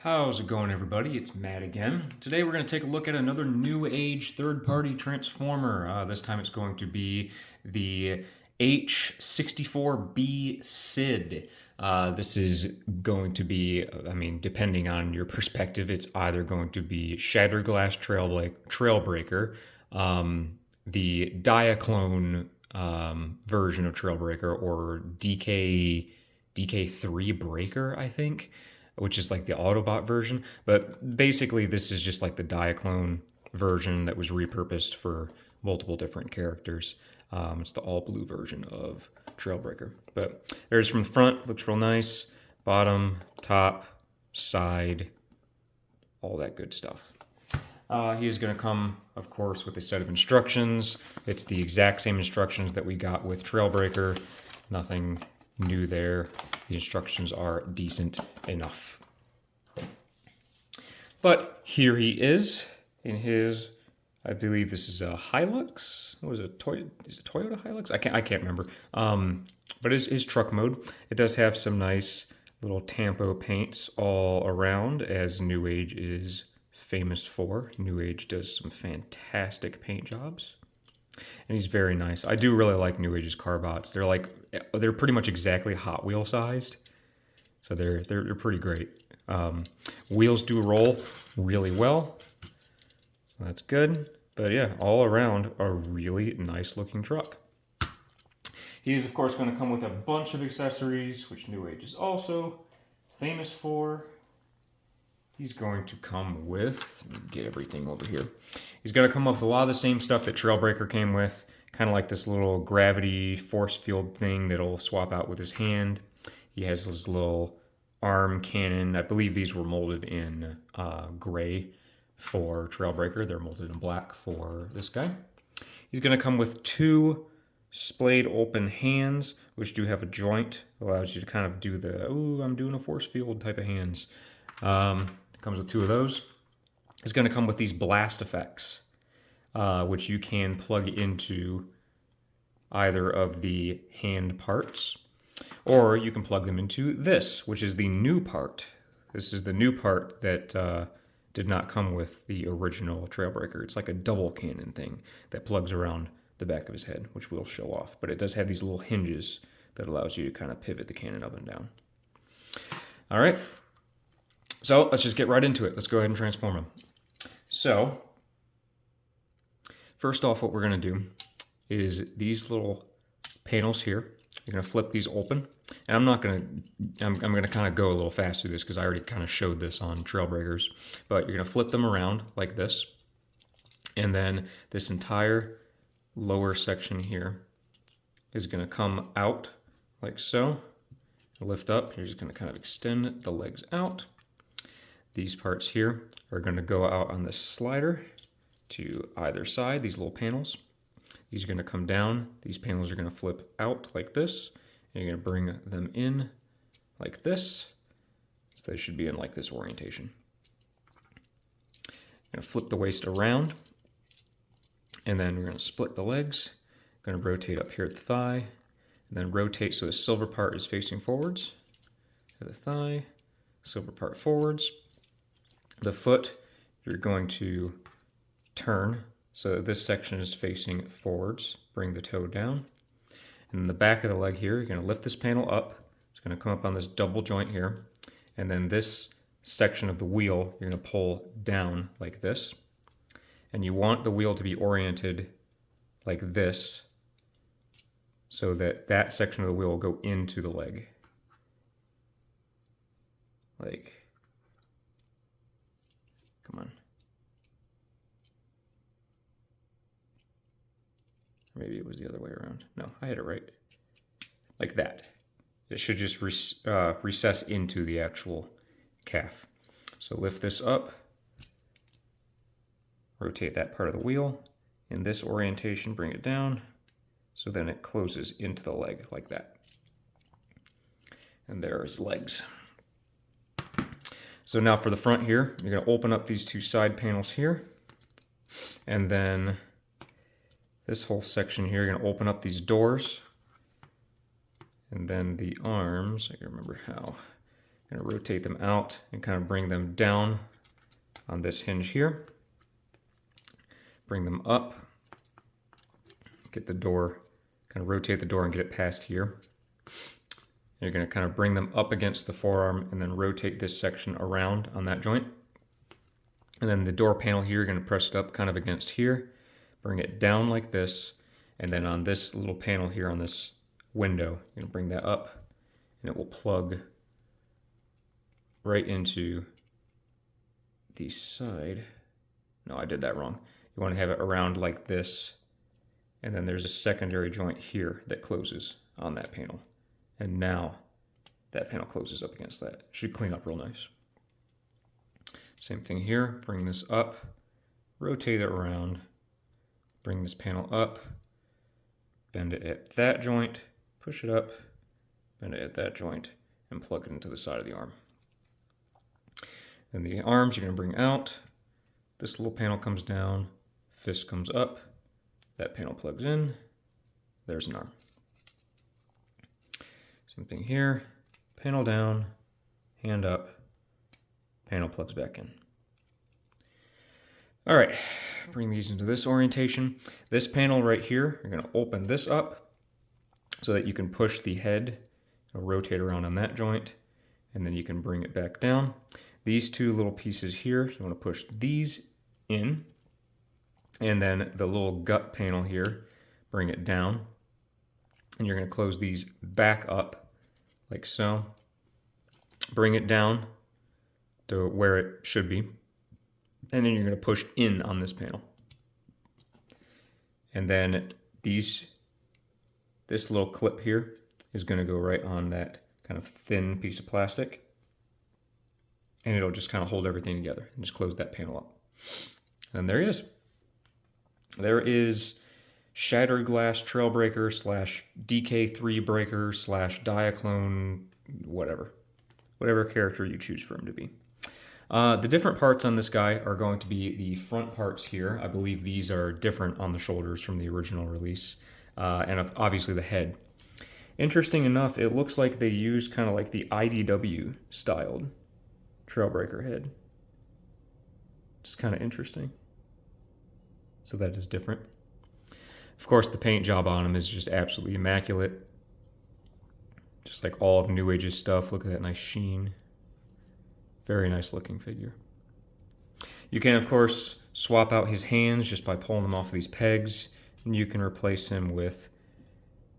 How's it going, everybody? It's Matt again. Today we're going to take a look at another new age third-party transformer. This time it's going to be the H64B SID. This is going to be, depending on your perspective, it's either going to be Shattered Glass Trailbreaker, the Diaclone version of Trailbreaker, or DK3 Breaker, I think, which is like the Autobot version. But basically, this is just like the Diaclone version that was repurposed for multiple different characters. It's the all blue version of Trailbreaker. But there's from the front, looks real nice. Bottom, top, side, all that good stuff. He is going to come, of course, with a set of instructions. It's the exact same instructions that we got with Trailbreaker. Nothing new there. The instructions are decent enough. But here he is in his, I believe this is a Hilux. What was it? Is it Toyota Hilux? I can't remember. But it's his truck mode. It does have some nice little Tampo paints all around, as New Age is famous for. New Age does some fantastic paint jobs. And he's very nice. I do really like New Age's Carbots. They're pretty much exactly Hot Wheel sized, so they're pretty great. Wheels do roll really well, so that's good. But yeah, all around a really nice looking truck. He is of course going to come with a bunch of accessories, which New Age is also famous for. He's going to come with, let me get everything over here. He's going to come up with a lot of the same stuff that Trailbreaker came with, kind of like this little gravity force field thing that'll swap out with his hand. He has this little arm cannon. I believe these were molded in gray for Trailbreaker. They're molded in black for this guy. He's going to come with two splayed open hands, which do have a joint. Allows you to kind of do the, ooh, I'm doing a force field type of hands. Comes with two of those. It's going to come with these blast effects, which you can plug into either of the hand parts, or you can plug them into this, which is the new part. This is the new part that did not come with the original Trailbreaker. It's like a double cannon thing that plugs around the back of his head, which we'll show off. But it does have these little hinges that allows you to kind of pivot the cannon up and down. All right. So let's just get right into it. Let's go ahead and transform him. So first off, what we're going to do is these little panels here. You're going to flip these open. And I'm going to kind of go a little fast through this because I already kind of showed this on Trailbreakers. But you're going to flip them around like this. And then this entire lower section here is going to come out like so. Lift up. You're just going to kind of extend the legs out. These parts here are going to go out on this slider to either side, these little panels. These are going to come down. These panels are going to flip out like this. And you're going to bring them in like this. So they should be in like this orientation. Going to flip the waist around. And then we're going to split the legs. Going to rotate up here at the thigh. And then rotate so the silver part is facing forwards. To the thigh, silver part forwards. The foot, you're going to turn so this section is facing forwards. Bring the toe down. And the back of the leg here, you're going to lift this panel up. It's going to come up on this double joint here. And then this section of the wheel, you're going to pull down like this. And you want the wheel to be oriented like this so that that section of the wheel will go into the leg. Like, come on. Maybe it was the other way around. No, I had it right. Like that. It should just recess into the actual calf. So lift this up. Rotate that part of the wheel. In this orientation, bring it down. So then it closes into the leg like that. And there are his legs. So now for the front here, you're going to open up these two side panels here. And then this whole section here, you're going to open up these doors. And then the arms, I can remember how, I'm going to rotate them out and kind of bring them down on this hinge here. Bring them up. Get the door, kind of rotate the door and get it past here. You're going to kind of bring them up against the forearm and then rotate this section around on that joint. And then the door panel here, you're going to press it up kind of against here. Bring it down like this. And then on this little panel here on this window, you're going to bring that up and it will plug right into the side. No, I did that wrong. You want to have it around like this. And then there's a secondary joint here that closes on that panel. And now that panel closes up against that. Should clean up real nice. Same thing here. Bring this up, rotate it around, bring this panel up, bend it at that joint, push it up, bend it at that joint, and plug it into the side of the arm. Then the arms you're going to bring out. This little panel comes down, fist comes up, that panel plugs in, there's an arm. Same thing here, panel down, hand up, panel plugs back in. All right, bring these into this orientation. This panel right here, you're going to open this up so that you can push the head, rotate around on that joint, and then you can bring it back down. These two little pieces here, you want to push these in, and then the little gut panel here, bring it down, and you're going to close these back up like so. Bring it down to where it should be, and then you're going to push in on this panel. And then this little clip here is going to go right on that kind of thin piece of plastic, and it'll just kind of hold everything together and just close that panel up. And there he is. There is Shattered Glass Trailbreaker / DK3 Breaker / Diaclone, whatever character you choose for him to be. The different parts on this guy are going to be the front parts here. I believe these are different on the shoulders from the original release, and obviously the head. Interesting enough, it looks like they use kind of like the IDW styled Trailbreaker head. Just kind of interesting. So that is different. Of course, the paint job on him is just absolutely immaculate. Just like all of NEWAGE's stuff. Look at that nice sheen. Very nice looking figure. You can, of course, swap out his hands just by pulling them off of these pegs. And you can replace him with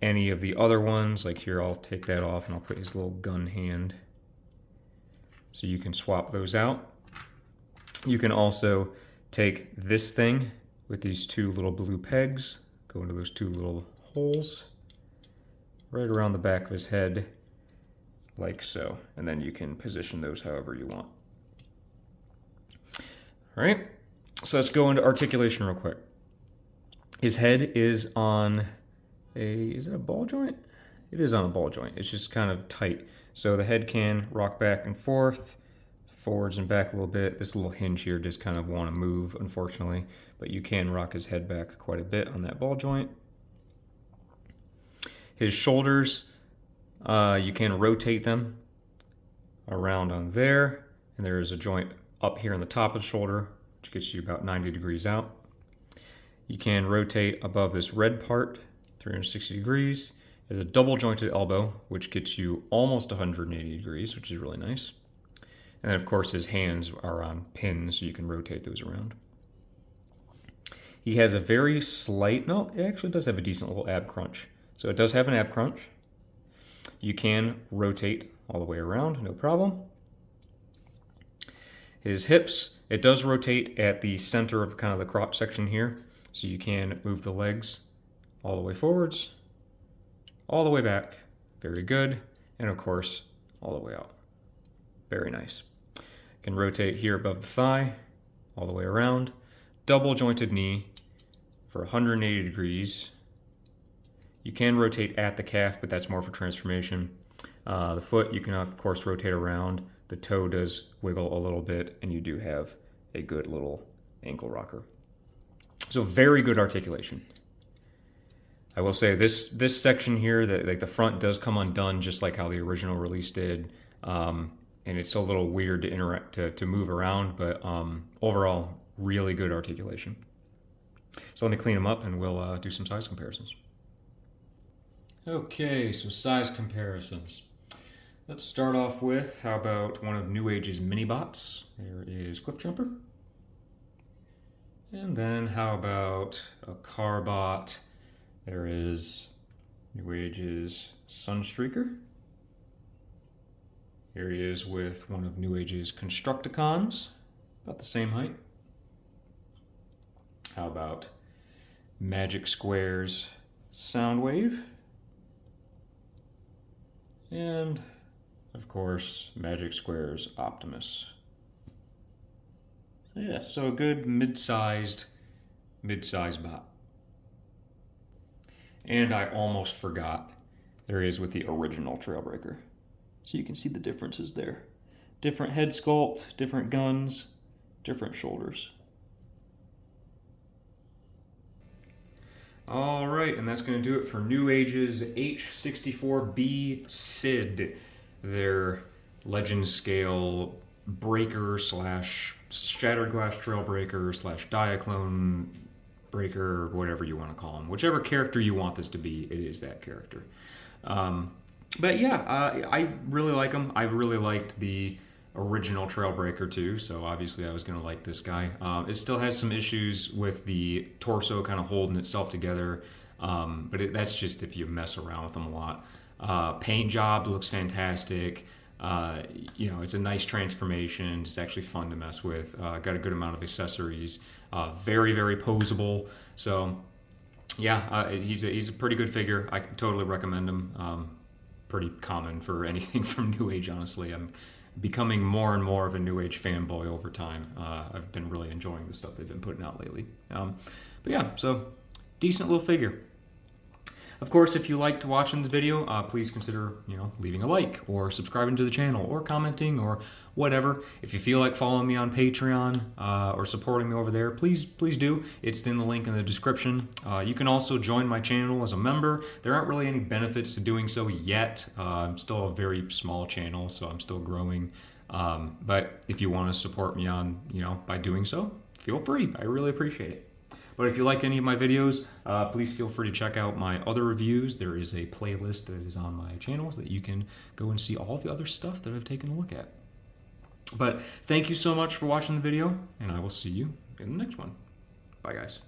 any of the other ones. Like here, I'll take that off and I'll put his little gun hand. So you can swap those out. You can also take this thing with these two little blue pegs, go into those two little holes right around the back of his head, like so. And then you can position those however you want. All right, so let's go into articulation real quick. His head is on is it a ball joint? It is on a ball joint. It's just kind of tight. So the head can rock back and forth, forwards and back a little bit. This little hinge here just kind of want to move, unfortunately, but you can rock his head back quite a bit on that ball joint. His shoulders, you can rotate them around on there, and there is a joint up here on the top of the shoulder, which gets you about 90 degrees out. You can rotate above this red part 360 degrees. There's a double jointed elbow, which gets you almost 180 degrees, which is really nice. And then, of course, his hands are on pins, so you can rotate those around. He has a very slight, no, it actually does have a decent little ab crunch. So it does have an ab crunch. You can rotate all the way around, no problem. His hips, it does rotate at the center of kind of the crotch section here. So you can move the legs all the way forwards, all the way back. Very good. And of course, all the way out. Very nice. Can rotate here above the thigh, all the way around. Double jointed knee for 180 degrees. You can rotate at the calf, but that's more for transformation. The foot, you can of course rotate around. The toe does wiggle a little bit, and you do have a good little ankle rocker. So very good articulation. I will say this section here, like the front does come undone just like how the original release did. and it's a little weird to interact to move around, but overall, really good articulation. So let me clean them up and we'll do some size comparisons. Okay, so size comparisons. Let's start off with, how about one of NEWAGE's mini bots? There is Cliffjumper. And then how about a car bot? There is NEWAGE's Sunstreaker. Here he is with one of NEWAGE's Constructicons, about the same height. How about Magic Square's Soundwave? And, of course, Magic Square's Optimus. So yeah, so a good mid-sized bot. And I almost forgot, there he is with the original Trailbreaker. So you can see the differences there. Different head sculpt, different guns, different shoulders. All right, and that's going to do it for NEWAGE's H64B SID, their legend scale breaker slash shattered glass Trailbreaker slash Diaclone breaker, whatever you want to call him. Whichever character you want this to be, it is that character. But yeah, I really like him. I really liked the original Trailbreaker too, so obviously I was going to like this guy. It still has some issues with the torso kind of holding itself together, but that's just if you mess around with them a lot. Paint job looks fantastic. You know, it's a nice transformation. It's actually fun to mess with. Got a good amount of accessories. Very, very posable. So yeah, he's a pretty good figure. I totally recommend him. Pretty common for anything from NEWAGE, honestly. I'm becoming more and more of a NEWAGE fanboy over time. I've been really enjoying the stuff they've been putting out lately. But yeah, so decent little figure. Of course, if you liked watching the video, please consider, leaving a like or subscribing to the channel or commenting or whatever. If you feel like following me on Patreon or supporting me over there, please do. It's in the link in the description. You can also join my channel as a member. There aren't really any benefits to doing so yet. I'm still a very small channel, so I'm still growing. But if you want to support me on, by doing so, feel free. I really appreciate it. But if you like any of my videos, please feel free to check out my other reviews. There is a playlist that is on my channel so that you can go and see all the other stuff that I've taken a look at. But thank you so much for watching the video, and I will see you in the next one. Bye, guys.